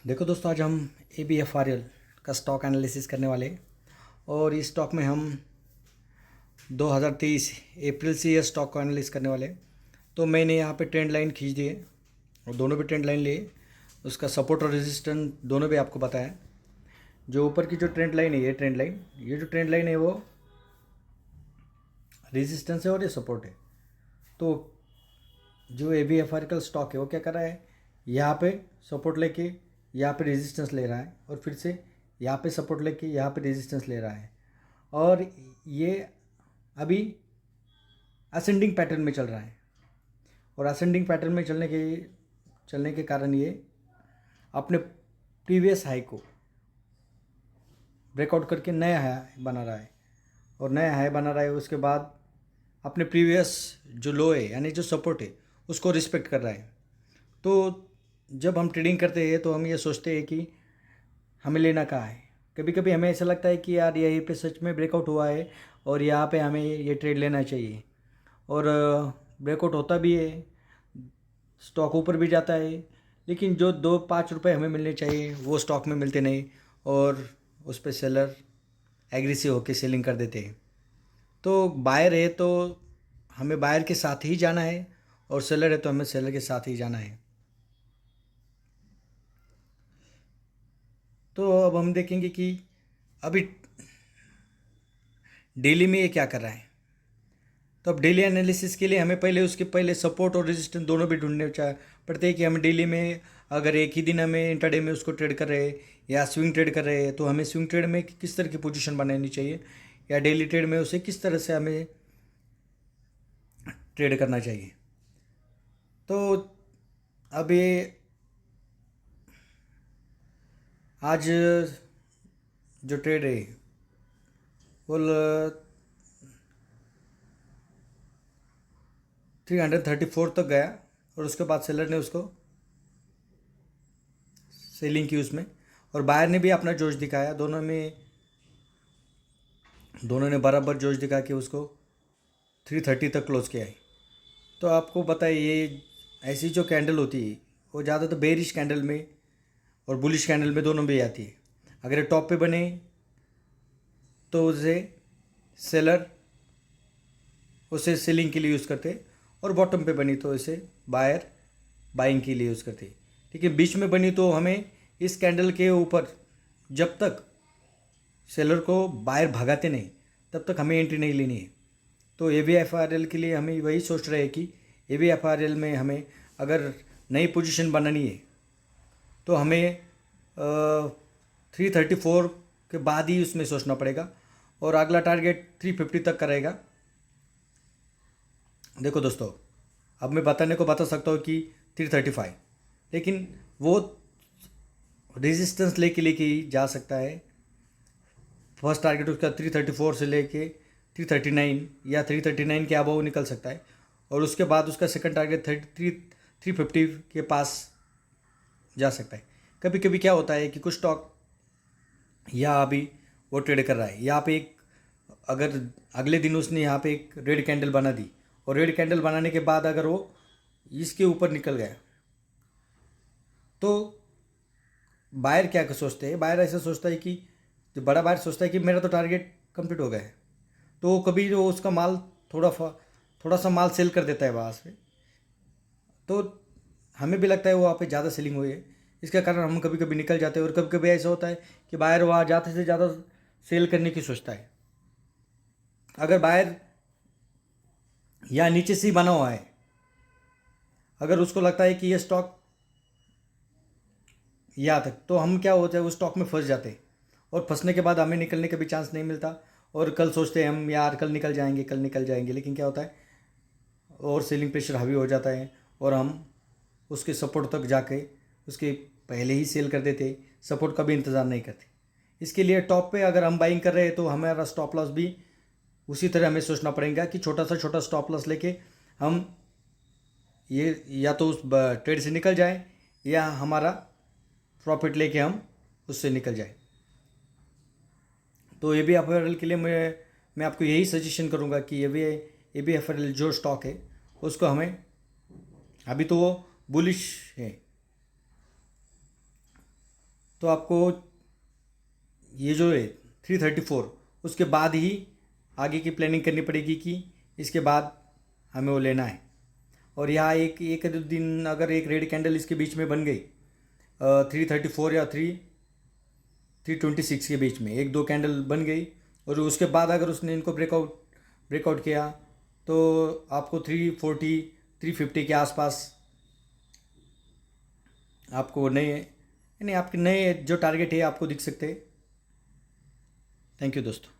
देखो दोस्तों, आज हम ABFRL का स्टॉक एनालिसिस करने वाले हैं। और इस स्टॉक में हम 2023 अप्रैल से ये स्टॉक को एनालिस करने वाले हैं। तो मैंने यहाँ पे ट्रेंड लाइन खींच दी है और दोनों भी ट्रेंड लाइन लिए। उसका सपोर्ट और रेजिस्टेंस दोनों भी आपको बताया। जो ऊपर की जो ट्रेंड लाइन है, ये जो ट्रेंड लाइन है वो रेजिस्टेंस है और ये सपोर्ट है। तो जो ABFRL का स्टॉक है वो क्या कर रहा है, यहाँ पे सपोर्ट लेके यहाँ पे रेजिस्टेंस ले रहा है और फिर से यहाँ पे सपोर्ट लेके यहाँ पे रेजिस्टेंस ले रहा है। और ये अभी असेंडिंग पैटर्न में चल रहा है। और असेंडिंग पैटर्न में चलने के कारण ये अपने प्रीवियस हाई को ब्रेकआउट करके नया हाई बना रहा है। और नया हाई बना रहा है, उसके बाद अपने प्रीवियस जो लो है यानी जो सपोर्ट है उसको रिस्पेक्ट कर रहा है। तो जब हम ट्रेडिंग करते हैं तो हम ये सोचते हैं कि हमें लेना कहाँ है। कभी कभी हमें ऐसा लगता है कि यार यहीं पे सच में ब्रेकआउट हुआ है और यहाँ पे हमें ये ट्रेड लेना चाहिए। और ब्रेकआउट होता भी है, स्टॉक ऊपर भी जाता है, लेकिन जो 2-5 रुपए हमें मिलने चाहिए वो स्टॉक में मिलते नहीं और उस पर सेलर एग्रेसिव होकर सेलिंग कर देते हैं। तो बायर है तो हमें बायर के साथ ही जाना है और सेलर है तो हमें सेलर के साथ ही जाना है। तो अब हम देखेंगे कि अभी डेली में ये क्या कर रहा है। तो अब डेली एनालिसिस के लिए हमें उसके पहले सपोर्ट और रेजिस्टेंस दोनों भी ढूंढने पड़ते हैं कि हम डेली में अगर एक ही दिन हमें इंट्राडे में उसको ट्रेड कर रहे हैं या स्विंग ट्रेड कर रहे हैं तो हमें स्विंग ट्रेड में किस तरह की पोजीशन बनानी चाहिए या डेली ट्रेड में उसे किस तरह से हमें ट्रेड करना चाहिए। तो अब ये आज जो ट्रेड है वो 334 तक गया और उसके बाद सेलर ने उसको सेलिंग की उसमें, और बायर ने भी अपना जोश दिखाया। दोनों ने बराबर जोश दिखा के उसको 330 तक क्लोज किया है। तो आपको पता है ये ऐसी जो कैंडल होती है वो ज़्यादातर बेरिश कैंडल में और बुलिश कैंडल में दोनों में आती है। अगर ये टॉप पे बने तो उसे सेलिंग के लिए यूज़ करते, और बॉटम पे बनी तो इसे बायर बाइंग के लिए यूज़ करते। लेकिन बीच में बनी तो हमें इस कैंडल के ऊपर जब तक सेलर को बायर भगाते नहीं तब तक हमें एंट्री नहीं लेनी है। तो ABFRL के लिए हमें वही सोच रहे हैं कि ABFRL में हमें अगर नई पोजीशन बनानी है तो हमें 334 के बाद ही उसमें सोचना पड़ेगा और अगला टारगेट 350 तक करेगा। देखो दोस्तों, अब मैं बता सकता हूँ कि 335, लेकिन वो रेजिस्टेंस लेके ही जा सकता है। फर्स्ट टारगेट उसका 334 से लेके 339 या 339 के अबव निकल सकता है, और उसके बाद उसका सेकंड टारगेट 350 के पास जा सकता है। कभी कभी क्या होता है कि कुछ स्टॉक या अभी वो ट्रेड कर रहा है, यहाँ पे एक अगर अगले दिन उसने यहाँ पे एक रेड कैंडल बना दी और रेड कैंडल बनाने के बाद अगर वो इसके ऊपर निकल गया तो बायर क्या सोचते हैं, बायर ऐसा सोचता है कि जो बड़ा बायर सोचता है कि मेरा तो टारगेट कंप्लीट हो गया है, तो कभी जो उसका माल थोड़ा सा माल सेल कर देता है वहाँ से। तो हमें भी लगता है वो वहाँ पे ज़्यादा सेलिंग हुई है, इसके कारण हम कभी कभी निकल जाते हैं। और कभी कभी ऐसा होता है कि बायर वहाँ ज़्यादा से ज़्यादा सेल करने की सोचता है। अगर बायर या नीचे से ही बना हुआ है, अगर उसको लगता है कि ये स्टॉक यहाँ तक, तो हम क्या होता है उस स्टॉक में फंस जाते हैं और फंसने के बाद हमें निकलने का भी चांस नहीं मिलता। और कल सोचते हैं हम यार कल निकल जाएंगे, लेकिन क्या होता है और सेलिंग प्रेशर हावी हो जाता है और हम उसके सपोर्ट तक जाके उसके पहले ही सेल कर देते, सपोर्ट का भी इंतज़ार नहीं करते। इसके लिए टॉप पे अगर हम बाइंग कर रहे हैं तो हमारा स्टॉप लॉस भी उसी तरह हमें सोचना पड़ेगा कि छोटा स्टॉप लॉस लेके हम ये या तो उस ट्रेड से निकल जाए या हमारा प्रॉफिट लेके हम उससे निकल जाए। तो ABFRL के लिए मैं आपको यही सजेशन करूँगा कि ABFRL जो स्टॉक है उसको हमें, अभी तो वो बुलिश है तो आपको ये जो है 334 उसके बाद ही आगे की प्लानिंग करनी पड़ेगी कि इसके बाद हमें वो लेना है। और यहाँ एक एक दिन अगर एक रेड कैंडल इसके बीच में बन गई 334 या 326 के बीच में एक दो कैंडल बन गई और उसके बाद अगर उसने इनको ब्रेकआउट किया तो आपको 340 350 के आसपास आपको नए यानी आपके नए जो टारगेट है आपको दिख सकते हैं। थैंक यू दोस्तों।